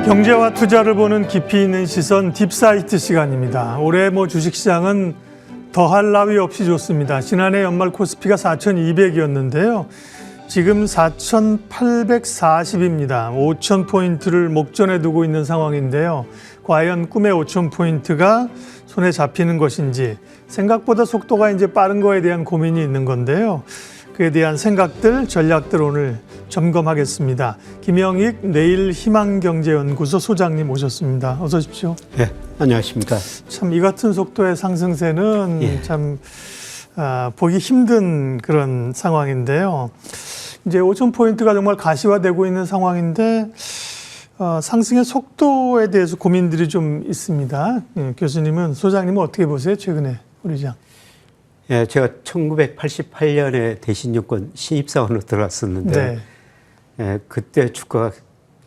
경제와 투자를 보는 깊이 있는 시선 딥사이트 시간입니다. 올해 주식시장은 더할 나위 없이 좋습니다. 지난해 연말 코스피가 4,200이었는데요. 지금 4,840입니다. 5,000포인트를 목전에 두고 있는 상황인데요. 과연 꿈의 5,000포인트가 손에 잡히는 것인지 생각보다 속도가 이제 빠른 거에 대한 고민이 있는 건데요. 그에 대한 생각들, 전략들 오늘 점검하겠습니다. 김영익 내일희망경제연구소 소장님 오셨습니다. 어서 오십시오. 네, 안녕하십니까. 참 이 같은 속도의 상승세는 참 보기 힘든 그런 상황인데요. 이제 5,000포인트가 정말 가시화되고 있는 상황인데 상승의 속도에 대해서 고민들이 좀 있습니다. 교수님은, 소장님은 어떻게 보세요? 최근에 우리 시장. 예, 제가 1988년에 대신유권 신입사원으로 들어왔었는데 예, 그때 주가가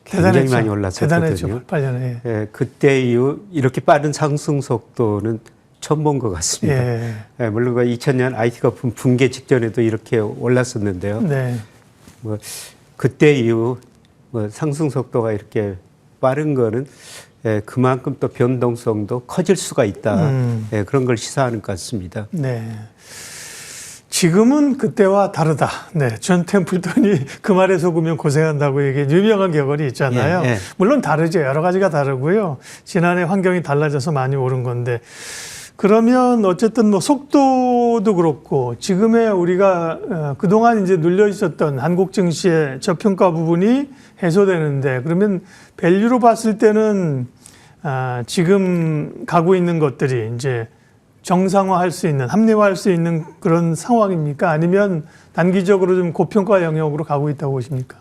굉장히 대단했죠. 많이 올랐었거든요. 대단했죠. 88년에. 예, 그때 이후 이렇게 빠른 상승 속도는 처음 본 것 같습니다. 예, 물론 2000년 IT 거품 붕괴 직전에도 이렇게 올랐었는데요. 네. 그때 이후 상승 속도가 이렇게 빠른 거는 그만큼 또 변동성도 커질 수가 있다. 그런 걸 시사하는 것 같습니다. 네. 지금은 그때와 다르다. 네. 존 템플턴이 그 말에 속으면 고생한다고 얘기한 유명한 격언이 있잖아요. 물론 다르죠. 여러 가지가 다르고요. 지난해 환경이 달라져서 많이 오른 건데. 그러면 어쨌든 속도도 그렇고 지금의 우리가 그동안 이제 눌려 있었던 한국 증시의 저평가 부분이 해소되는데, 그러면 밸류로 봤을 때는 지금 가고 있는 것들이 이제 정상화할 수 있는, 합리화할 수 있는 그런 상황입니까? 아니면 단기적으로 좀 고평가 영역으로 가고 있다고 보십니까?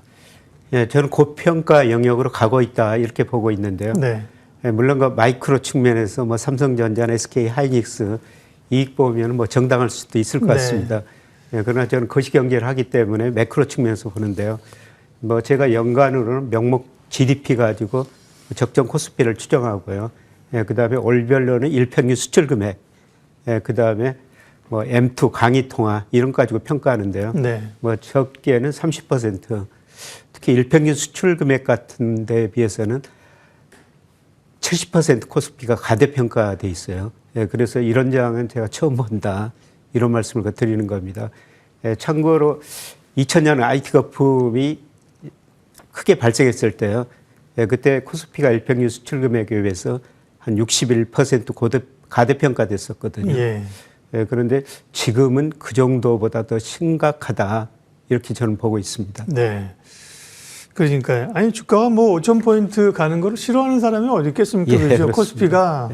예, 저는 고평가 영역으로 가고 있다 이렇게 보고 있는데요. 네. 예, 물론 그 마이크로 측면에서 삼성전자나 SK 하이닉스 이익 보면 정당할 수도 있을 것 같습니다. 예, 그러나 저는 거시경제를 하기 때문에 매크로 측면에서 보는데요. 제가 연간으로는 명목 GDP 가지고 적정 코스피를 추정하고요. 예, 그다음에 월별로는 일평균 수출 금액, 예, 그다음에 M2 강의 통화 이런 거 가지고 평가하는데요. 네. 적게는 30%, 특히 일평균 수출 금액 같은 데에 비해서는 70% 코스피가 가대평가돼 있어요. 예, 그래서 이런 장은 제가 처음 본다 이런 말씀을 드리는 겁니다. 예, 참고로 2000년 IT 거품이 크게 발생했을 때요. 예, 그때 코스피가 일평균 수출 금액에 비해서 한 61% 가대평가됐었거든요. 예, 그런데 지금은 그 정도보다 더 심각하다 이렇게 저는 보고 있습니다. 네. 그러니까요. 아니, 주가가 5,000포인트 가는 거를 싫어하는 사람이 어디 있겠습니까? 예, 그렇죠. 그렇습니다. 코스피가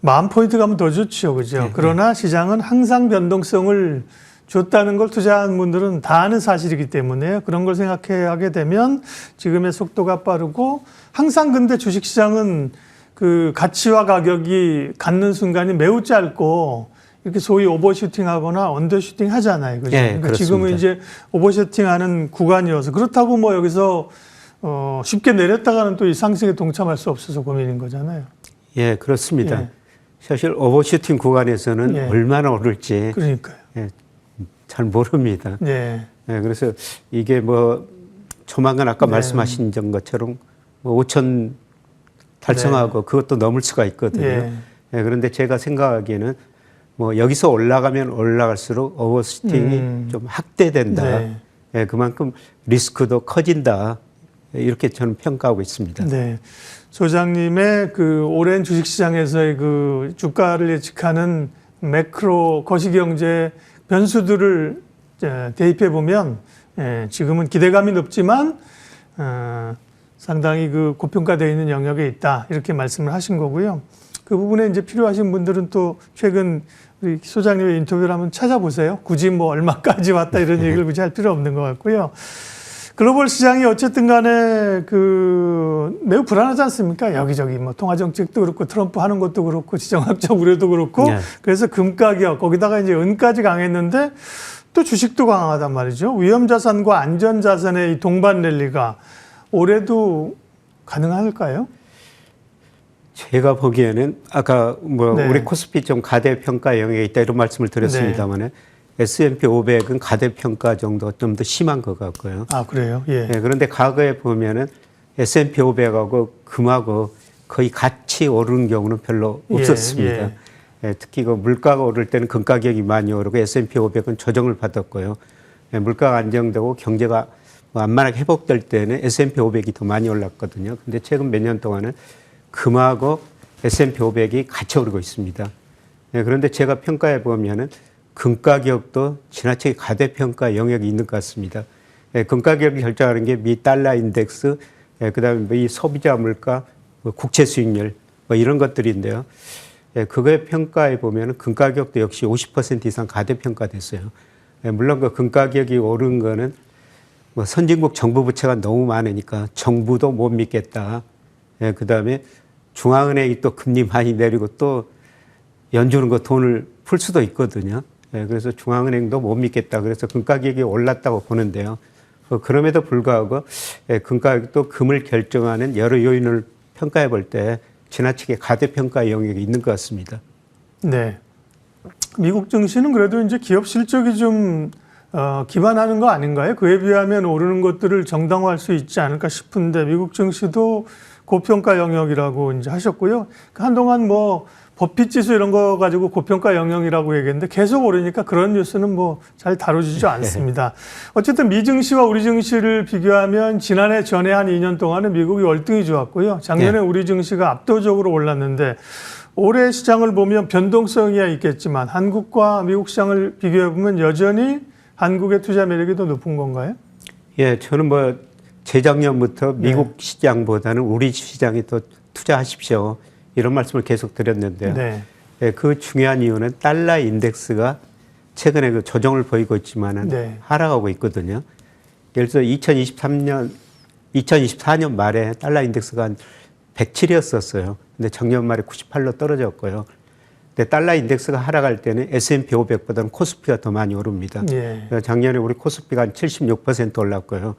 10,000포인트 가면 더 좋죠. 그죠? 그러나 시장은 항상 변동성을 줬다는 걸 투자한 분들은 다 아는 사실이기 때문에 그런 걸 생각하게 되면 지금의 속도가 빠르고, 항상 근데 주식시장은 그 가치와 가격이 갖는 순간이 매우 짧고 이렇게 소위 오버슈팅 하거나 언더슈팅 하잖아요. 그죠? 예, 그러니까 지금은 이제 오버슈팅 하는 구간이어서, 그렇다고 여기서 쉽게 내렸다가는 또 이 상승에 동참할 수 없어서 고민인 거잖아요. 예, 그렇습니다. 예. 사실 오버슈팅 구간에서는 얼마나 오를지 그러니까요. 잘 모릅니다. 예. 예, 그래서 이게 조만간 아까 말씀하신 것처럼 5천 달성하고 그것도 넘을 수가 있거든요. 예, 그런데 제가 생각하기에는 여기서 올라가면 올라갈수록 오버슈팅이 좀 확대된다. 예, 그만큼 리스크도 커진다. 이렇게 저는 평가하고 있습니다. 네. 소장님의 그 오랜 주식시장에서의 그 주가를 예측하는 매크로 거시경제 변수들을 대입해 보면 지금은 기대감이 높지만 상당히 그 고평가되어 있는 영역에 있다, 이렇게 말씀을 하신 거고요. 그 부분에 이제 필요하신 분들은 또 최근 우리 소장님의 인터뷰를 한번 찾아보세요. 굳이 얼마까지 왔다 이런 얘기를 굳이 할 필요 없는 것 같고요. 글로벌 시장이 어쨌든 간에 매우 불안하지 않습니까? 여기저기 통화 정책도 그렇고 트럼프 하는 것도 그렇고 지정학적 우려도 그렇고. 그래서 금 가격, 거기다가 이제 은까지 강했는데 또 주식도 강하단 말이죠. 위험 자산과 안전 자산의 이 동반 랠리가 올해도 가능할까요? 제가 보기에는 아까 우리 코스피 좀 가대평가 영역에 있다 이런 말씀을 드렸습니다만 S&P 500은 가대평가 정도 좀 더 심한 것 같고요. 아, 그래요? 예. 예, 그런데 과거에 보면은 S&P 500하고 금하고 거의 같이 오르는 경우는 별로 없었습니다. 예. 예, 특히 그 물가가 오를 때는 금 가격이 많이 오르고 S&P 500은 조정을 받았고요. 예, 물가가 안정되고 경제가 완만하게 회복될 때는 S&P 500이 더 많이 올랐거든요. 근데 최근 몇 년 동안은 금하고 S&P 500이 같이 오르고 있습니다. 예, 그런데 제가 평가해 보면은 금 가격도 지나치게 가대평가 영역이 있는 것 같습니다. 예, 금 가격을 결정하는 게 미 달러 인덱스, 예, 그다음에 미 소비자 물가, 국채 수익률 이런 것들인데요. 예, 그거에 평가해 보면은 금 가격도 역시 50% 이상 가대평가됐어요. 예, 물론 그 금 가격이 오른 거는 선진국 정부 부채가 너무 많으니까 정부도 못 믿겠다. 예, 그다음에 중앙은행이 또 금리 많이 내리고 또 연준은 그 돈을 풀 수도 있거든요. 예, 그래서 중앙은행도 못 믿겠다. 그래서 금 가격이 올랐다고 보는데요. 그럼에도 불구하고 금 가격도 금을 결정하는 여러 요인을 평가해 볼 때 지나치게 가대평가 영역이 있는 것 같습니다. 네. 미국 증시는 그래도 이제 기업 실적이 좀 기반하는 거 아닌가요? 그에 비하면 오르는 것들을 정당화할 수 있지 않을까 싶은데 미국 증시도 고평가 영역이라고 이제 하셨고요. 한동안 뭐 버핏 지수 이런 거 가지고 고평가 영역이라고 얘기했는데 계속 오르니까 그런 뉴스는 뭐 잘 다뤄지지 않습니다. 어쨌든 미 증시와 우리 증시를 비교하면 지난해 전에 한 2년 동안은 미국이 월등히 좋았고요. 작년에 우리 증시가 압도적으로 올랐는데 올해 시장을 보면 변동성이야 있겠지만 한국과 미국 시장을 비교해 보면 여전히 한국의 투자 매력이 더 높은 건가요? 예, 저는 뭐 재작년부터 미국 시장보다는 우리 시장에 더 투자하십시오. 이런 말씀을 계속 드렸는데요. 네. 예, 그 중요한 이유는 달러 인덱스가 최근에 그 조정을 보이고 있지만은 하락하고 있거든요. 예를 들어 2024년 말에 달러 인덱스가 한 107이었었어요. 근데 작년 말에 98로 떨어졌고요. 근데 달러 인덱스가 하락할 때는 S&P 500보다는 코스피가 더 많이 오릅니다. 작년에 우리 코스피가 한 76% 올랐고요.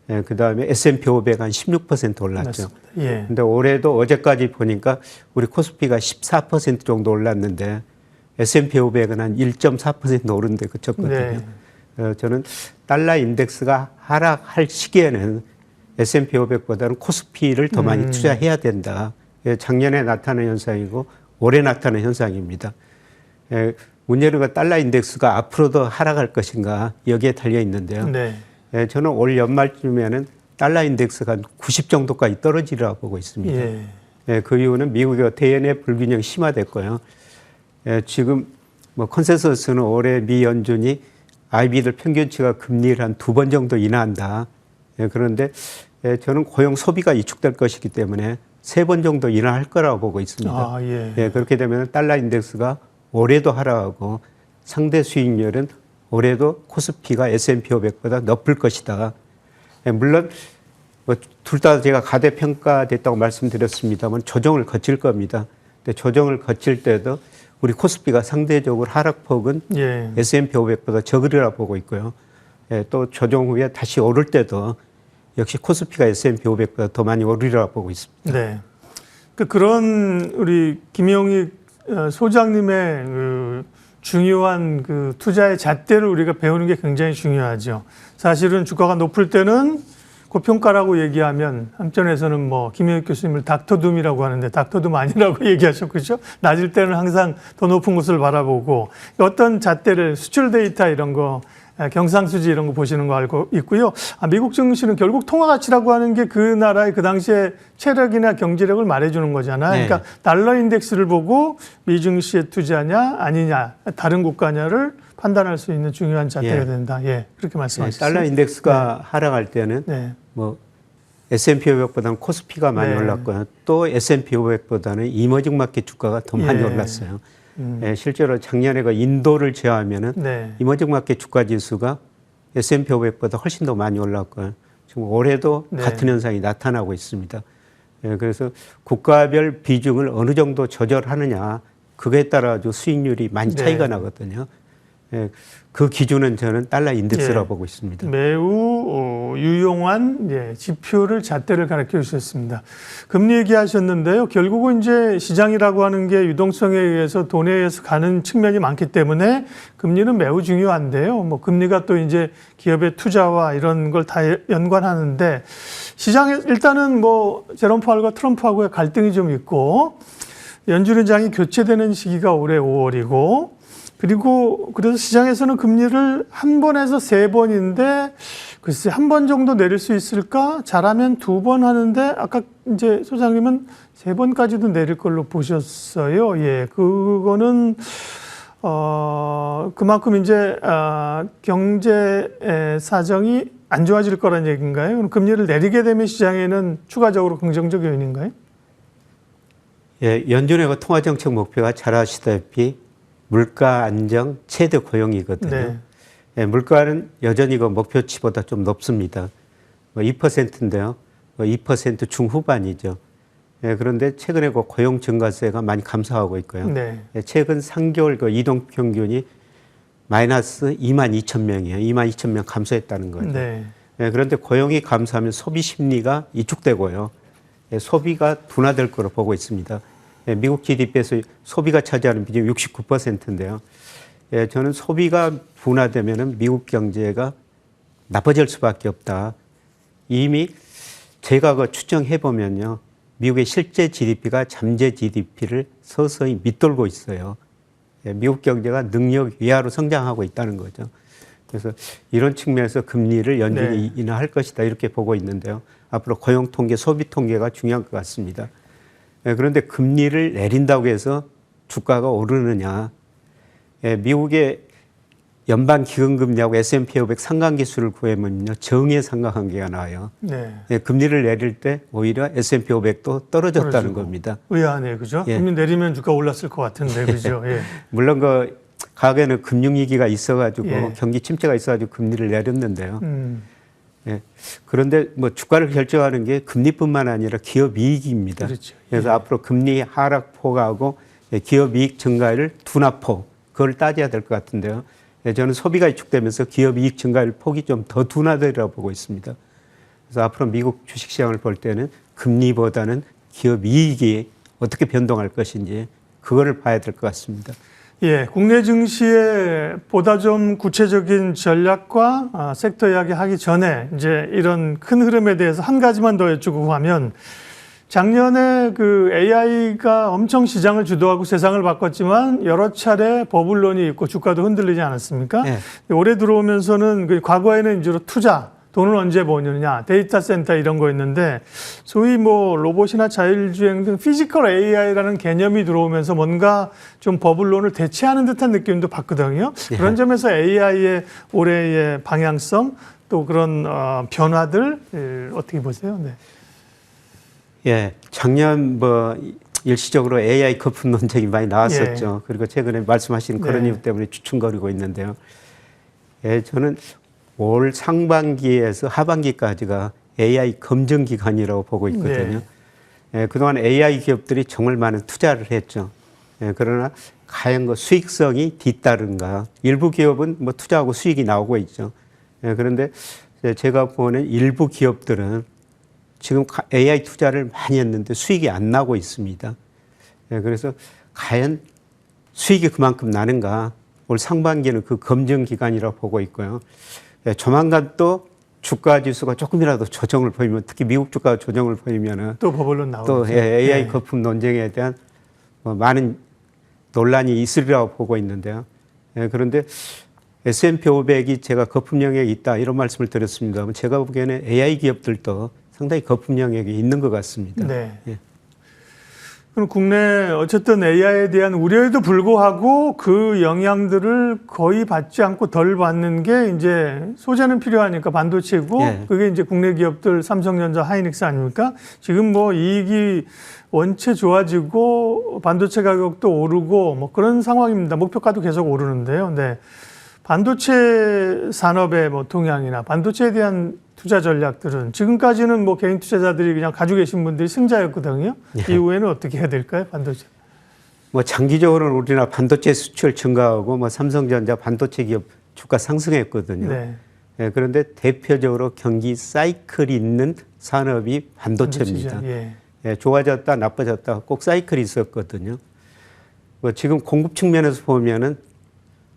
예, 그 다음에 S&P 500 한 16% 올랐죠. 근데 올해도 어제까지 보니까 우리 코스피가 14% 정도 올랐는데 S&P 500은 한 1.4% 오른 데 그쳤거든요. 저는 달러 인덱스가 하락할 시기에는 S&P 500보다는 코스피를 더 많이 투자해야 된다. 예, 작년에 나타난 현상이고 올해 나타난 현상입니다. 예, 문제는 그 달러 인덱스가 앞으로도 하락할 것인가 여기에 달려 있는데요. 예, 저는 올 연말쯤에는 달러 인덱스가 한 90 정도까지 떨어지리라고 보고 있습니다. 예, 그 이유는 미국의 대연의 불균형이 심화됐고요. 예, 지금 뭐 컨센서스는 올해 미 연준이 IB들 평균치가 금리를 한 2번 정도 인하한다. 예, 그런데 예, 저는 고용 소비가 위축될 것이기 때문에 3번 정도 인하할 거라고 보고 있습니다. 예, 그렇게 되면 달러 인덱스가 올해도 하락하고 상대 수익률은 올해도 코스피가 S&P 500보다 높을 것이다. 예, 물론 뭐 둘 다 제가 가대평가됐다고 말씀드렸습니다만 조정을 거칠 겁니다. 근데 조정을 거칠 때도 우리 코스피가 상대적으로 하락폭은 S&P 500보다 적으리라 보고 있고요. 예, 또 조정 후에 다시 오를 때도 역시 코스피가 S&P 500보다 더 많이 오르리라 보고 있습니다. 네. 그런 우리 김영익 소장님의 그 중요한 그 투자의 잣대를 우리가 배우는 게 굉장히 중요하죠. 사실은 주가가 높을 때는 고평가라고 얘기하면 한편에서는 뭐 김영익 교수님을 닥터둠이라고 하는데 닥터둠 아니라고 얘기하셨고 그죠? 낮을 때는 항상 더 높은 곳을 바라보고 어떤 잣대를 수출 데이터 이런 거 경상수지 이런 거 보시는 거 알고 있고요. 미국 증시는 결국 통화 가치라고 하는 게 그 나라의 그 당시에 체력이나 경제력을 말해주는 거잖아요. 그러니까 달러 인덱스를 보고 미 증시에 투자냐 아니냐 다른 국가냐를 판단할 수 있는 중요한 잣대가 된다. 그렇게 말씀하셨어요. 달러 인덱스가 하락할 때는 뭐 S&P 500보다는 코스피가 많이 올랐고요. 또 S&P 500보다는 이머징 마켓 주가가 더 많이 올랐어요. 실제로 작년에 그 인도를 제외하면은 이머징 마켓 주가 지수가 S&P 500보다 훨씬 더 많이 올랐고요. 지금 올해도 같은 현상이 나타나고 있습니다. 그래서 국가별 비중을 어느 정도 조절하느냐 그거에 따라 아주 수익률이 많이 차이가 나거든요. 예, 그 기준은 저는 달러 인덱스라고 예. 보고 있습니다. 매우 유용한 지표를 잣대를 가르쳐 주셨습니다. 금리 얘기하셨는데요. 결국은 이제 시장이라고 하는 게 유동성에 의해서 돈에 의해서 가는 측면이 많기 때문에 금리는 매우 중요한데요. 뭐 금리가 또 이제 기업의 투자와 이런 걸 다 연관하는데 시장에 일단은 뭐 제롬 파월과 트럼프하고의 갈등이 좀 있고 연준 의장이 교체되는 시기가 올해 5월이고 그리고 그래서 시장에서는 금리를 한 번에서 세 번인데 글쎄 한 번 정도 내릴 수 있을까? 잘하면 두 번 하는데 아까 이제 소장님은 세 번까지도 내릴 걸로 보셨어요. 예, 그거는 그만큼 이제 경제 사정이 안 좋아질 거란 얘기인가요? 그럼 금리를 내리게 되면 시장에는 추가적으로 긍정적 요인인가요? 예, 연준의 그 통화정책 목표가 잘 아시다시피 물가 안정, 최대 고용이거든요. 네. 예, 물가는 여전히 그 목표치보다 좀 높습니다. 2%인데요. 2% 중후반이죠. 예, 그런데 최근에 그 고용 증가세가 많이 감소하고 있고요. 네. 예, 최근 3개월 그 이동 평균이 마이너스 22,000명이에요. 22,000명 감소했다는 거죠. 네. 예, 그런데 고용이 감소하면 소비 심리가 위축되고요. 예, 소비가 둔화될 거로 보고 있습니다. 예, 미국 GDP에서 소비가 차지하는 비중이 69%인데요. 예, 저는 소비가 둔화되면 미국 경제가 나빠질 수밖에 없다. 이미 제가 그 추정해 보면요. 미국의 실제 GDP가 잠재 GDP를 서서히 밑돌고 있어요. 예, 미국 경제가 능력 이하로 성장하고 있다는 거죠. 그래서 이런 측면에서 금리를 연준이 인하할 것이다 이렇게 보고 있는데요. 앞으로 고용 통계, 소비 통계가 중요한 것 같습니다. 그런데 금리를 내린다고 해서 주가가 오르느냐. 미국의 연방 기금금리하고 S&P 500 상관계수를 구해보면요. 정의 상관관계가 나와요. 네. 금리를 내릴 때 오히려 S&P 500도 떨어졌다는 떨어지고. 겁니다. 의아하네요. 그죠? 예. 금리 내리면 주가 올랐을 것 같은데. 그죠? 예. 물론 그 과거에는 금융위기가 있어가지고 예. 경기 침체가 있어가지고 금리를 내렸는데요. 예. 그런데 뭐 주가를 결정하는 게 금리뿐만 아니라 기업 이익입니다. 그렇죠. 그래서 앞으로 금리 하락폭하고 기업 이익 증가율 둔화폭 그걸 따져야 될 것 같은데요. 저는 소비가 위축되면서 기업 이익 증가율 폭이 좀 더 둔화되리라고 보고 있습니다. 그래서 앞으로 미국 주식시장을 볼 때는 금리보다는 기업 이익이 어떻게 변동할 것인지 그거를 봐야 될 것 같습니다. 예, 국내 증시에 보다 좀 구체적인 전략과 섹터 이야기 하기 전에 이제 이런 큰 흐름에 대해서 한 가지만 더 여쭈고 하면 작년에 그 AI가 엄청 시장을 주도하고 세상을 바꿨지만 여러 차례 버블론이 있고 주가도 흔들리지 않았습니까? 네. 올해 들어오면서는 그 과거에는 주로 투자, 돈을 언제 버느냐, 데이터 센터 이런 거였는데 소위 뭐 로봇이나 자율주행 등 피지컬 AI라는 개념이 들어오면서 뭔가 좀 버블론을 대체하는 듯한 느낌도 받거든요. 네. 그런 점에서 AI의 올해의 방향성 또 그런 변화들 어떻게 보세요? 네. 예, 작년 뭐 일시적으로 AI 거품 논쟁이 많이 나왔었죠. 예. 그리고 최근에 말씀하신 그런 이유 때문에 주춤거리고 있는데요. 예, 저는 올 상반기에서 하반기까지가 AI 검증 기간이라고 보고 있거든요. 예, 그동안 AI 기업들이 정말 많은 투자를 했죠. 예, 그러나 과연 그 수익성이 뒤따른가? 일부 기업은 뭐 투자하고 수익이 나오고 있죠. 예, 그런데 제가 보는 일부 기업들은 지금 AI 투자를 많이 했는데 수익이 안 나고 있습니다. 예, 그래서 과연 수익이 그만큼 나는가? 올 상반기는 그 검증 기간이라고 보고 있고요. 예, 조만간 또 주가 지수가 조금이라도 조정을 보이면 특히 미국 주가 조정을 보이면은 또 버블론 나오죠. 또 AI 거품 논쟁에 대한 뭐 많은 논란이 있으리라고 보고 있는데요. 예, 그런데 S&P 500이 제가 거품 영역이 있다 이런 말씀을 드렸습니다. 제가 보기에는 AI 기업들도 상당히 거품 영역이 있는 것 같습니다. 네. 예. 그럼 국내 어쨌든 AI에 대한 우려에도 불구하고 그 영향들을 거의 받지 않고 덜 받는 게 이제 소재는 필요하니까 반도체고 그게 이제 국내 기업들 삼성전자, 하이닉스 아닙니까? 지금 뭐 이익이 원체 좋아지고 반도체 가격도 오르고 뭐 그런 상황입니다. 목표가도 계속 오르는데요. 네. 반도체 산업의 뭐 동향이나 반도체에 대한 투자 전략들은 지금까지는 뭐 개인 투자자들이 그냥 가지고 계신 분들이 승자였거든요. 이후에는 어떻게 해야 될까요, 반도체? 뭐 장기적으로는 우리나라 반도체 수출 증가하고 뭐 삼성전자 반도체 기업 주가 상승했거든요. 네. 예, 그런데 대표적으로 경기 사이클이 있는 산업이 반도체입니다. 예. 예, 좋아졌다 나빠졌다 꼭 사이클이 있었거든요. 뭐 지금 공급 측면에서 보면은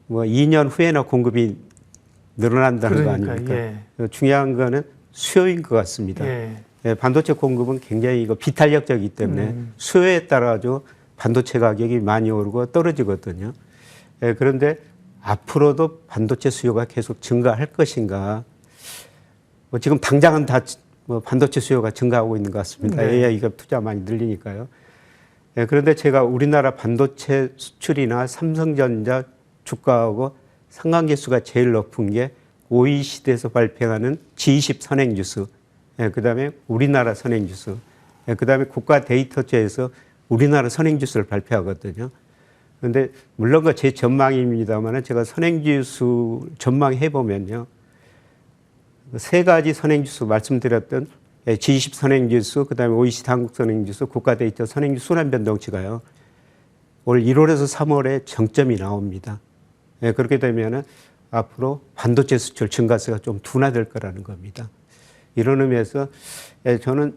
뭐 2년 후에나 공급이 늘어난다는 거 아닙니까? 예. 중요한 거는 수요인 것 같습니다. 예. 예, 반도체 공급은 굉장히 이거 비탄력적이기 때문에 수요에 따라서 반도체 가격이 많이 오르고 떨어지거든요. 예, 그런데 앞으로도 반도체 수요가 계속 증가할 것인가? 뭐 지금 당장은 다 뭐 반도체 수요가 증가하고 있는 것 같습니다. 네. AI 기업 투자 많이 늘리니까요. 예, 그런데 제가 우리나라 반도체 수출이나 삼성전자 주가하고 상관계수가 제일 높은 게 OECD에서 발표하는 G20 선행지수, 예, 그다음에 우리나라 선행지수, 예, 그다음에 국가 데이터처에서 우리나라 선행지수를 발표하거든요. 그런데 물론 그 제 전망입니다만 제가 선행지수 전망해 보면요, 세 가지 선행지수 말씀드렸던 G20 선행지수, 그다음에 OECD 한국 선행지수, 국가 데이터 선행지수 순환 변동치가요, 올 1월에서 3월에 정점이 나옵니다. 예, 그렇게 되면은 앞으로 반도체 수출 증가세가 좀 둔화될 거라는 겁니다. 이런 의미에서 저는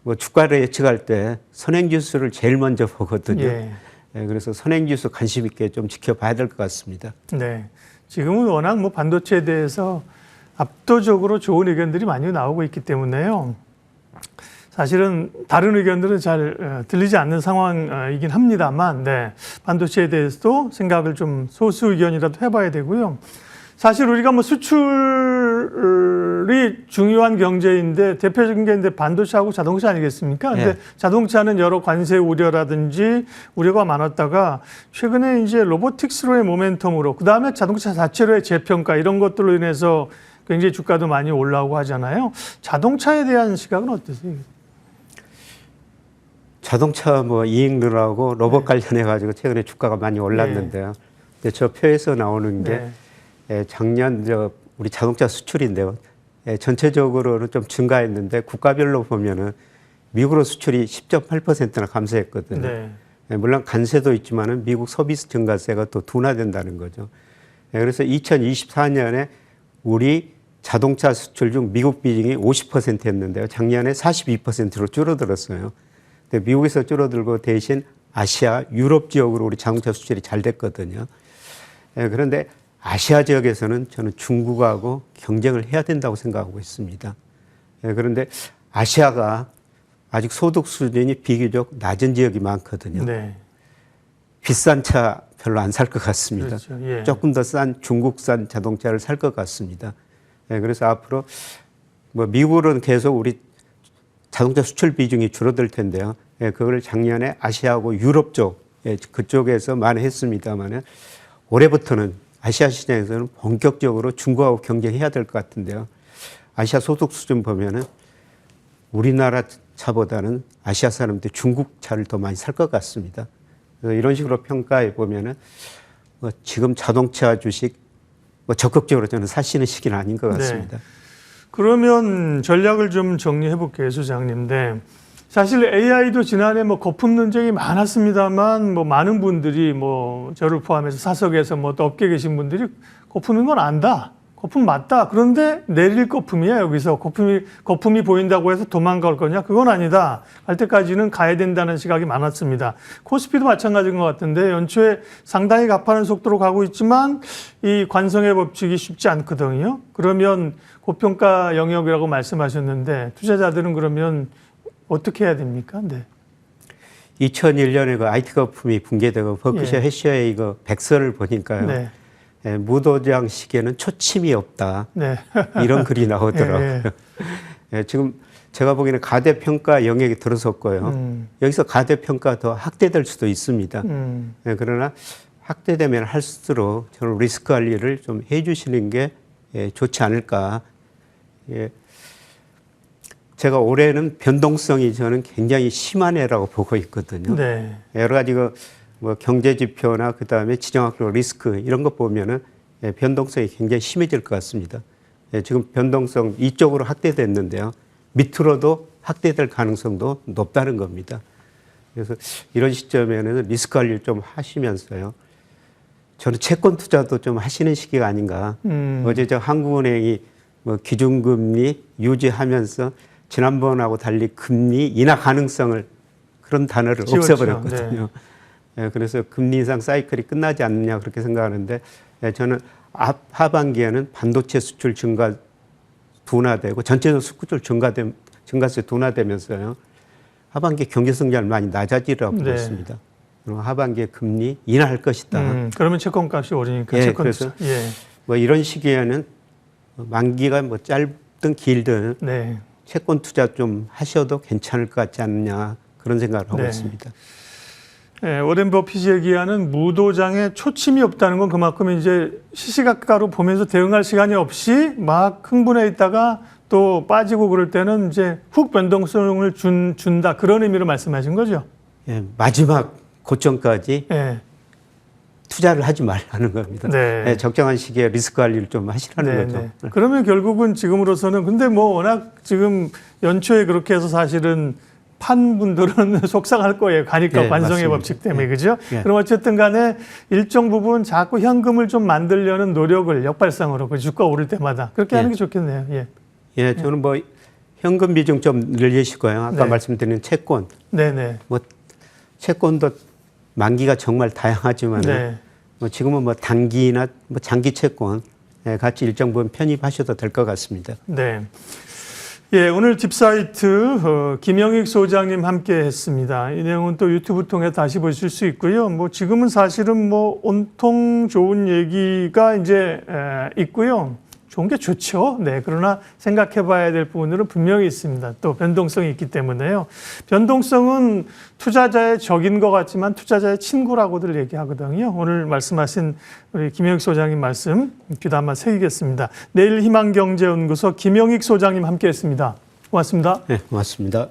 뭐 주가를 예측할 때 선행지수를 제일 먼저 보거든요. 예. 그래서 선행지수 관심 있게 좀 지켜봐야 될 것 같습니다. 네. 지금은 워낙 뭐 반도체에 대해서 압도적으로 좋은 의견들이 많이 나오고 있기 때문에요. 사실은 다른 의견들은 잘 들리지 않는 상황이긴 합니다만, 네. 반도체에 대해서도 생각을 좀 소수 의견이라도 해봐야 되고요. 사실 우리가 뭐 수출이 중요한 경제인데 대표적인 게 이제 반도체하고 자동차 아니겠습니까? 근데 네. 자동차는 여러 관세 우려라든지 우려가 많았다가 최근에 이제 로보틱스로의 모멘텀으로 그 다음에 자동차 자체로의 재평가 이런 것들로 인해서 굉장히 주가도 많이 올라오고 하잖아요. 자동차에 대한 시각은 어떠세요? 자동차 뭐 이익 늘어나고 로봇 관련해 가지고 최근에 주가가 많이 올랐는데요. 근데 저 표에서 나오는 게 작년 우리 자동차 수출인데요. 전체적으로는 좀 증가했는데 국가별로 보면은 미국으로 수출이 10.8%나 감소했거든요. 네. 물론 관세도 있지만은 미국 서비스 증가세가 또 둔화된다는 거죠. 그래서 2024년에 우리 자동차 수출 중 미국 비중이 50%였는데요. 작년에 42%로 줄어들었어요. 근데 미국에서 줄어들고 대신 아시아, 유럽 지역으로 우리 자동차 수출이 잘 됐거든요. 그런데 아시아 지역에서는 저는 중국하고 경쟁을 해야 된다고 생각하고 있습니다. 그런데 아시아가 아직 소득 수준이 비교적 낮은 지역이 많거든요. 네. 비싼 차 별로 안 살 것 같습니다. 그렇죠. 예. 조금 더 싼 중국산 자동차를 살 것 같습니다. 그래서 앞으로 뭐 미국으로는 계속 우리 자동차 수출 비중이 줄어들 텐데요. 그걸 작년에 아시아하고 유럽 쪽 그쪽에서 많이 했습니다만은 올해부터는 아시아 시장에서는 본격적으로 중국하고 경쟁해야 될 것 같은데요. 아시아 소득 수준 보면은 우리나라 차보다는 아시아 사람들 중국 차를 더 많이 살 것 같습니다. 그래서 이런 식으로 평가해 보면은 뭐 지금 자동차 주식 뭐 적극적으로 저는 사시는 시기는 아닌 것 같습니다. 네. 그러면 전략을 좀 정리해 볼게요, 소장님. 네. 사실 AI도 지난해 뭐 거품 논쟁이 많았습니다만 뭐 많은 분들이 뭐 저를 포함해서 사석에서 뭐 또 업계 계신 분들이 거품인 건 안다. 거품 맞다. 그런데 내릴 거품이야, 여기서. 거품이 보인다고 해서 도망갈 거냐? 그건 아니다. 갈 때까지는 가야 된다는 시각이 많았습니다. 코스피도 마찬가지인 것 같은데 연초에 상당히 가파른 속도로 가고 있지만 이 관성의 법칙이 쉽지 않거든요. 그러면 고평가 영역이라고 말씀하셨는데 투자자들은 그러면 어떻게 해야 됩니까? 네. 2001년에 그 IT 거품이 붕괴되고 버크셔 예. 해셔의 이거 백서를 보니까요. 네. 무도장 시계는 초침이 없다. 네. 이런 글이 나오더라고요. 지금 제가 보기에는 가대평가 영역이 들어섰고요. 여기서 가대평가 더 확대될 수도 있습니다. 그러나 확대되면 할수록 저는 리스크 관리를 좀 해주시는 게 좋지 않을까. 제가 올해는 변동성이 저는 굉장히 심한 해라고 보고 있거든요. 네. 여러 가지 뭐 경제 지표나 그 다음에 지정학적 리스크 이런 거 보면은 변동성이 굉장히 심해질 것 같습니다. 지금 변동성 이쪽으로 확대됐는데요. 밑으로도 확대될 가능성도 높다는 겁니다. 그래서 이런 시점에는 리스크 관리를 좀 하시면서요. 저는 채권 투자도 좀 하시는 시기가 아닌가. 어제 저 한국은행이 뭐 기준금리 유지하면서 지난번하고 달리 금리 인하 가능성을 그런 단어를 지웠죠. 없애버렸거든요. 네. 그래서 금리 인상 사이클이 끝나지 않느냐 그렇게 생각하는데 저는 하반기에는 반도체 수출 증가 둔화되고 전체적으로 수출 증가세 둔화되면서요. 하반기 경제 성장이 많이 낮아지리라고 보고 있습니다. 그리고 하반기에 금리 인하할 것이다. 그러면 채권값이 오르니까 예, 채권 그래서 예. 뭐 이런 시기에는 만기가 뭐 짧든 길든 네. 채권 투자 좀 하셔도 괜찮을 것 같지 않느냐 그런 생각을 하고 네. 있습니다. 예, 워렌 버핏이 얘기하는 무도장에 초침이 없다는 건 그만큼 이제 시시각각으로 보면서 대응할 시간이 없이 막 흥분해 있다가 또 빠지고 그럴 때는 이제 훅 변동성을 준다 그런 의미로 말씀하신 거죠? 예, 마지막 고점까지 예. 투자를 하지 말라는 겁니다. 네. 예, 적정한 시기에 리스크 관리를 좀 하시라는 네, 거죠. 네. 그러면 결국은 지금으로서는 근데 뭐 워낙 지금 연초에 그렇게 해서 사실은 판 분들은 속상할 거예요. 가니까 네, 관성의 맞습니다. 법칙 때문에 네. 그죠? 네. 그럼 어쨌든 간에 일정 부분 자꾸 현금을 좀 만들려는 노력을 역발상으로 그 주가 오를 때마다 그렇게 하는 게 좋겠네요. 예. 예, 저는 뭐 현금 비중 좀 늘리시고요. 아까 네. 말씀드린 채권, 네네. 뭐 채권도 만기가 정말 다양하지만 네. 뭐 지금은 뭐 단기나 뭐 장기 채권 같이 일정 부분 편입하셔도 될 것 같습니다. 네. 예, 오늘 딥사이트 김영익 소장님 함께 했습니다. 이 내용은 또 유튜브 통해 다시 보실 수 있고요. 뭐 지금은 사실은 뭐 온통 좋은 얘기가 이제 있고요. 좋은 게 좋죠. 네. 그러나 생각해 봐야 될 부분들은 분명히 있습니다. 또 변동성이 있기 때문에요. 변동성은 투자자의 적인 것 같지만 투자자의 친구라고들 얘기하거든요. 오늘 말씀하신 우리 김영익 소장님 말씀 귀담아 새기겠습니다. 내일 희망경제연구소 김영익 소장님 함께 했습니다. 고맙습니다. 네, 고맙습니다.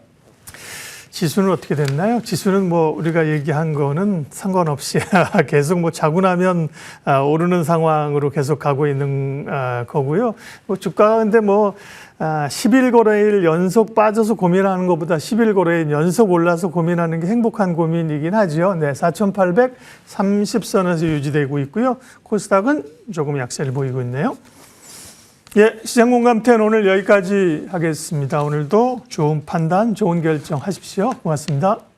지수는 어떻게 됐나요? 지수는 뭐 우리가 얘기한 거는 상관없이 계속 뭐 자고 나면 오르는 상황으로 계속 가고 있는 거고요. 뭐 주가가 근데 뭐 10일 거래일 연속 빠져서 고민하는 것보다 10일 거래일 연속 올라서 고민하는 게 행복한 고민이긴 하죠. 네, 4,830선에서 유지되고 있고요. 코스닥은 조금 약세를 보이고 있네요. 예, 시장공감10 오늘 여기까지 하겠습니다. 오늘도 좋은 판단, 좋은 결정 하십시오. 고맙습니다.